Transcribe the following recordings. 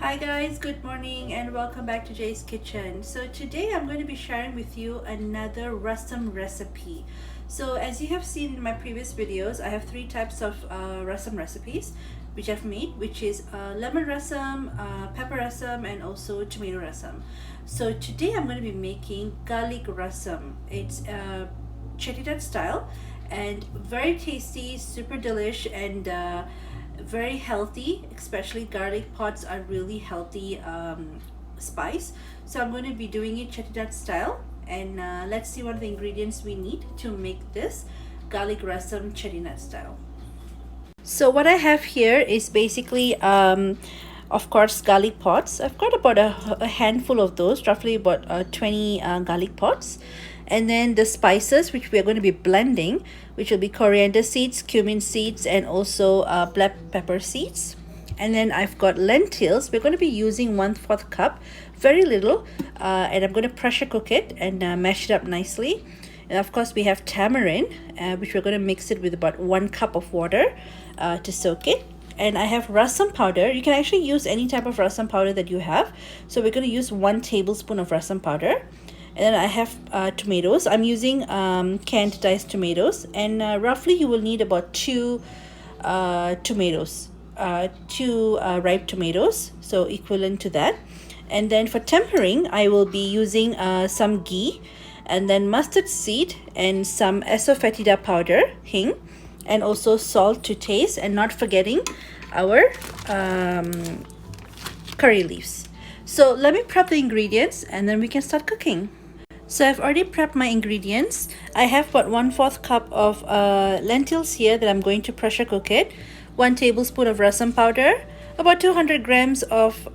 Hi guys, good morning and welcome back to Jay's Kitchen. So today I'm going to be sharing with you another rasam recipe. So as you have seen in my previous videos, I have three types of rasam recipes which I've made, which is lemon rasam, pepper rasam, and also tomato rasam. So today I'm going to be making garlic rasam. It's Chettinad style and very tasty, super delish, and very healthy. Especially garlic pods are really healthy spice. So I'm going to be doing it Chettinad style, and let's see what are the ingredients we need to make this garlic rasam Chettinad style. So what I have here is basically of course garlic pods. I've got about a handful of those, roughly about 20 garlic pods. And then the spices which we are going to be blending, which will be coriander seeds, cumin seeds, and also black pepper seeds. And then I've got lentils. We're going to be using 1/4 cup, very little, and I'm going to pressure cook it and mash it up nicely. And of course we have tamarind, which we're going to mix it with about 1 cup of water to soak it. And I have rasam powder. You can actually use any type of rasam powder that you have. So we're going to use 1 tablespoon of rasam powder. And then I have tomatoes. I'm using canned diced tomatoes, and roughly you will need about 2 tomatoes, 2 ripe tomatoes, so equivalent to that. And then for tempering, I will be using some ghee, and then mustard seed, and some asafoetida powder, hing, and also salt to taste, and not forgetting our curry leaves. So let me prep the ingredients and then we can start cooking. So I've already prepped my ingredients. I have about 1/4 cup of lentils here that I'm going to pressure cook it. 1 tablespoon of rasam powder, about 200 grams of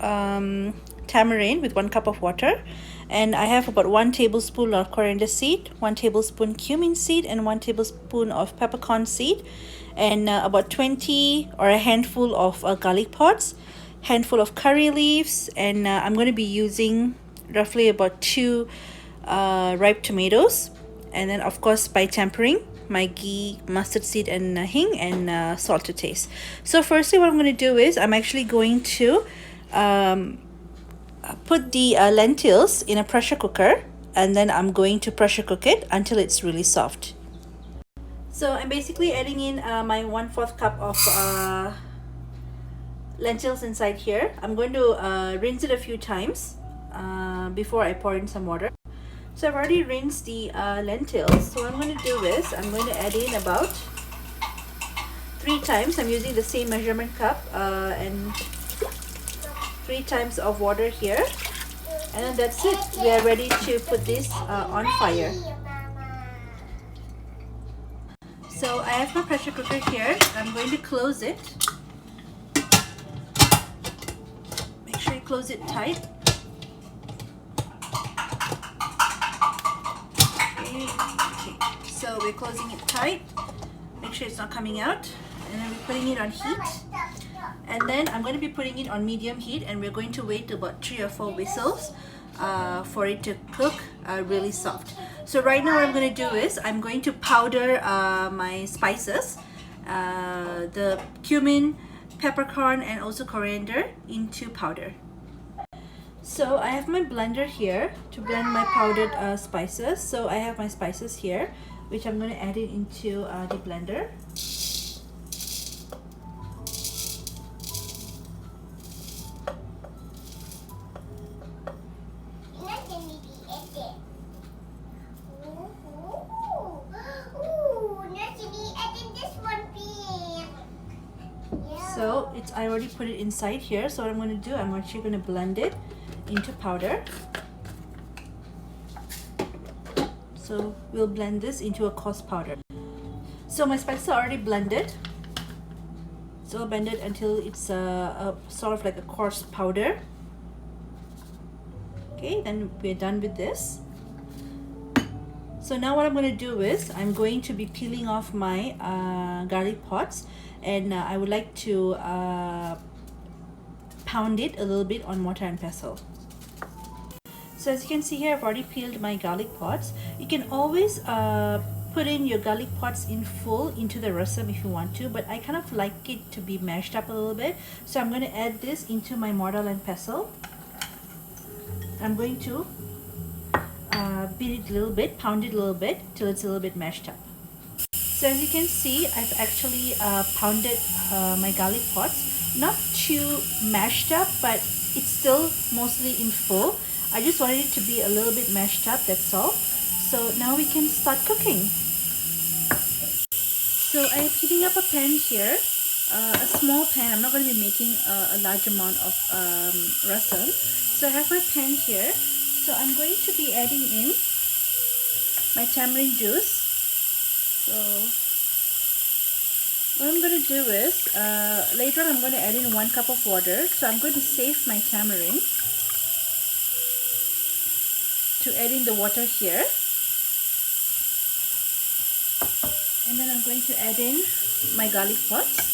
tamarind with 1 cup of water, and I have about 1 tablespoon of coriander seed, 1 tablespoon cumin seed, and 1 tablespoon of peppercorn seed, and about 20 or a handful of garlic pods, handful of curry leaves, and I'm going to be using roughly about 2 ripe tomatoes, and then of course by tempering, my ghee, mustard seed, and hing, and salt to taste. So firstly what I'm going to do is I'm actually going to put the lentils in a pressure cooker, and then I'm going to pressure cook it until it's really soft. So I'm basically adding in my 1/4 cup of lentils inside here. I'm going to rinse it a few times before I pour in some water. So I've already rinsed the lentils. So what I'm going to do is I'm going to add in about 3 times. I'm using the same measurement cup and 3 times of water here. And then that's it. We are ready to put this on fire. So I have my pressure cooker here. I'm going to close it. Make sure you close it tight. Okay, so we're closing it tight. Make sure it's not coming out, and then we're putting it on heat. And then I'm going to be putting it on medium heat, and we're going to wait about 3 or 4 whistles for it to cook really soft. So right now what I'm going to do is I'm going to powder my spices, the cumin, peppercorn, and also coriander into powder. So I have my blender here to blend my powdered spices. So I have my spices here, which I'm going to add it into the blender. So I already put it inside here. So what I'm going to do, I'm actually going to blend it into powder. So we'll blend this into a coarse powder. So my spices are already blended. So I'll blend it until it's a sort of like a coarse powder. Okay, then we're done with this. So now what I'm going to do is I'm going to be peeling off my garlic pods, and I would like to pound it a little bit on mortar and pestle. So as you can see here, I've already peeled my garlic pods. You can always put in your garlic pods in full into the rasam if you want to, but I kind of like it to be mashed up a little bit. So I'm going to add this into my mortar and pestle. I'm going to beat it a little bit, pound it a little bit till it's a little bit mashed up. So as you can see, I've actually pounded my garlic pods. Not too mashed up, but it's still mostly in full. I just wanted it to be a little bit mashed up, that's all. So now we can start cooking. So I am heating up a pan here, a small pan. I'm not going to be making a large amount of rasam. So I have my pan here. So I'm going to be adding in my tamarind juice. So what I'm going to do is, later on I'm going to add in 1 cup of water. So I'm going to save my tamarind to add in the water here. And then I'm going to add in my garlic pods.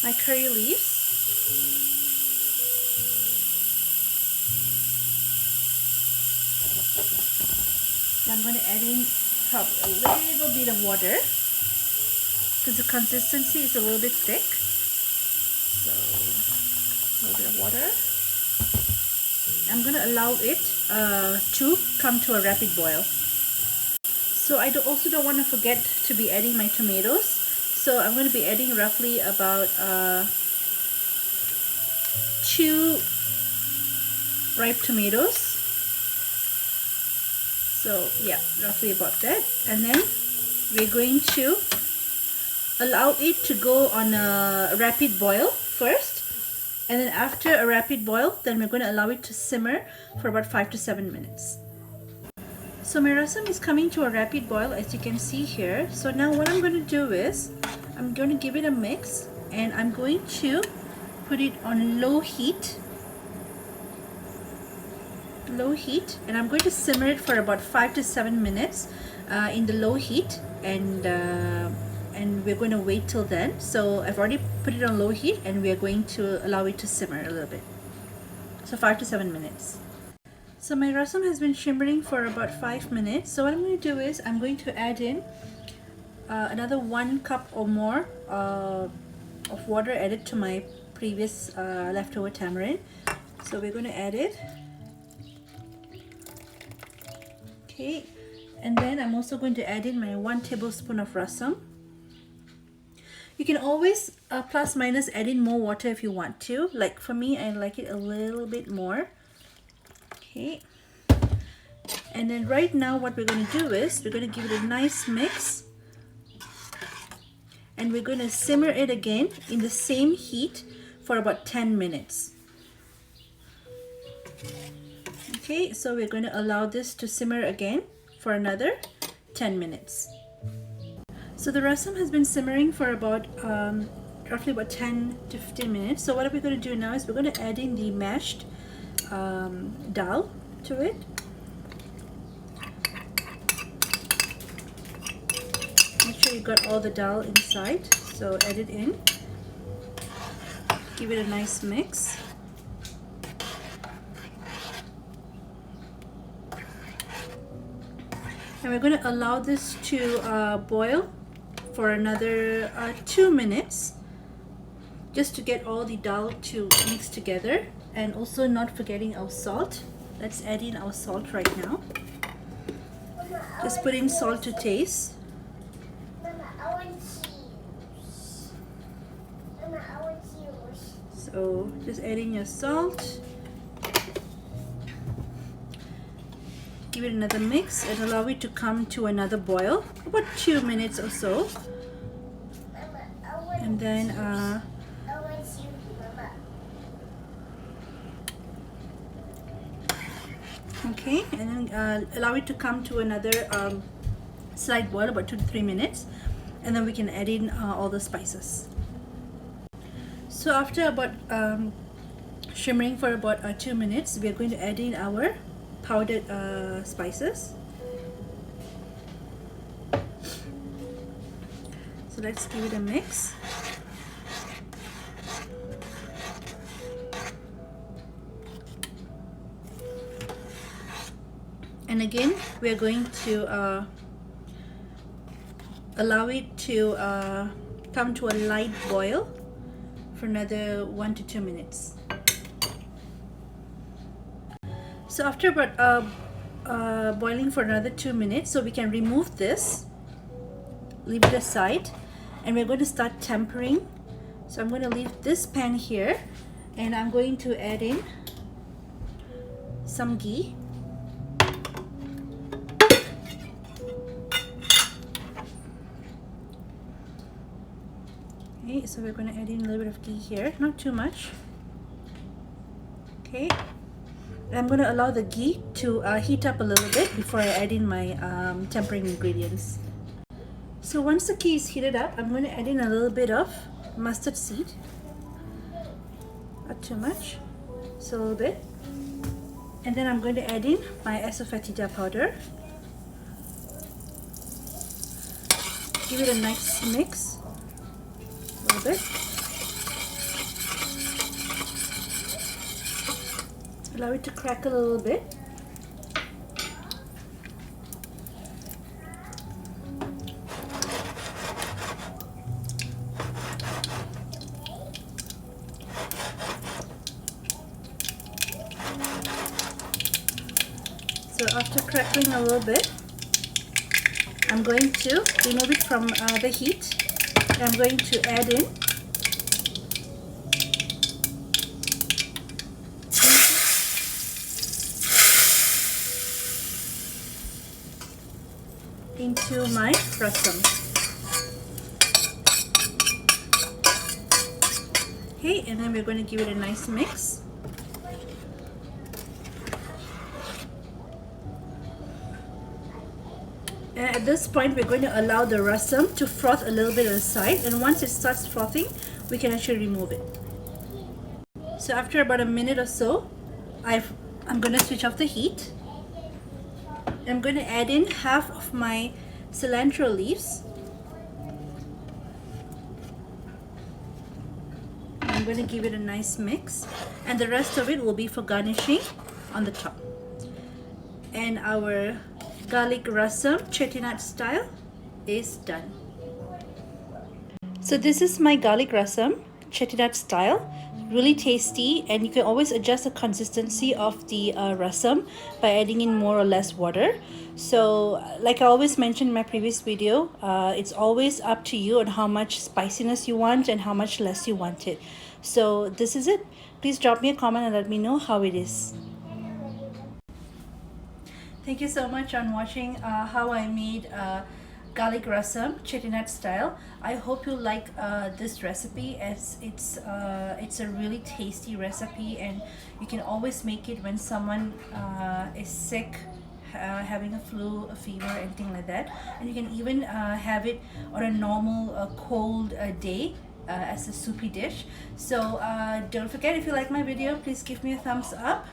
My curry leaves. I'm going to add in probably a little bit of water because the consistency is a little bit thick. So a little bit of water. I'm going to allow it to come to a rapid boil. So I also don't want to forget to be adding my tomatoes. So I'm going to be adding roughly about 2 ripe tomatoes. So yeah, roughly about that. And then we're going to allow it to go on a rapid boil first. And then after a rapid boil, then we're going to allow it to simmer for about 5 to 7 minutes. So my rasam is coming to a rapid boil, as you can see here. So now what I'm going to do is, I'm going to give it a mix, and I'm going to put it on low heat, and I'm going to simmer it for about 5 to 7 minutes in the low heat, and we're going to wait till then. So I've already put it on low heat, and we are going to allow it to simmer a little bit. So 5 to 7 minutes. So my rasam has been shimmering for about 5 minutes. So what I'm going to do is, I'm going to add in another 1 cup or more of water added to my previous leftover tamarind. So we're going to add it. Okay, and then I'm also going to add in my 1 tablespoon of rasam. You can always plus minus add in more water if you want to. Like for me, I like it a little bit more. Okay, and then right now what we're going to do is, we're going to give it a nice mix, and we're going to simmer it again in the same heat for about 10 minutes. Okay, so we're going to allow this to simmer again for another 10 minutes. So the rasam has been simmering for about roughly about 10 to 15 minutes. So what we're going to do now is, we're going to add in the mashed dal to it. Make sure you got all the dal inside. So add it in. Give it a nice mix. And we're going to allow this to boil for another 2 minutes, just to get all the dal to mix together, and also not forgetting our salt. Let's add in our salt right now. Just put in salt to taste. So just add in your salt. Give it another mix and allow it to come to another boil, about 2 minutes or so. And then okay, and then allow it to come to another slight boil, about 2 to 3 minutes, and then we can add in all the spices. So after about shimmering for about 2 minutes, we are going to add in our powdered spices. So let's give it a mix. And again, we're going to allow it to come to a light boil for another 1 to 2 minutes. So after about boiling for another 2 minutes, so we can remove this, leave it aside, and we're going to start tempering. So I'm going to leave this pan here, and I'm going to add in some ghee. Okay, so we're going to add in a little bit of ghee here, not too much. Okay, I'm going to allow the ghee to heat up a little bit before I add in my tempering ingredients. So once the ghee is heated up, I'm going to add in a little bit of mustard seed. Not too much, just a little bit. And then I'm going to add in my asafoetida powder. Give it a nice mix. A little bit. Allow it to crackle a little bit. So after crackling a little bit, I'm going to remove it from the heat. I'm going to add in into my rasam. Okay, and then we're going to give it a nice mix. And at this point, we're going to allow the rasam to froth a little bit on the side, and once it starts frothing, we can actually remove it. So after about a minute or so, I'm going to switch off the heat. I'm going to add in half of my cilantro leaves. I'm going to give it a nice mix, and the rest of it will be for garnishing on the top. And our garlic rasam Chettinad style is done. So this is my garlic rasam Chettinad style. Really tasty, and you can always adjust the consistency of the rasam by adding in more or less water. So like I always mentioned in my previous video, it's always up to you on how much spiciness you want and how much less you want it. So this is it. Please drop me a comment and let me know how it is. Thank you so much on watching how I made garlic rasam Chettinad style. I hope you like this recipe, as it's a really tasty recipe, and you can always make it when someone is sick, having a flu, a fever, anything like that. And you can even have it on a normal cold day as a soupy dish. So don't forget, if you like my video, please give me a thumbs up.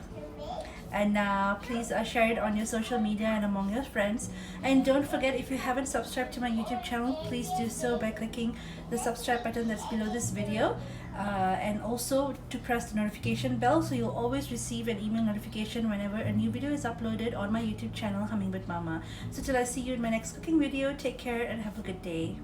And please share it on your social media and among your friends. And don't forget, if you haven't subscribed to my YouTube channel, please do so by clicking the subscribe button that's below this video. And also to press the notification bell, so you'll always receive an email notification whenever a new video is uploaded on my YouTube channel, Hummingbird Mama. So till I see you in my next cooking video, take care and have a good day.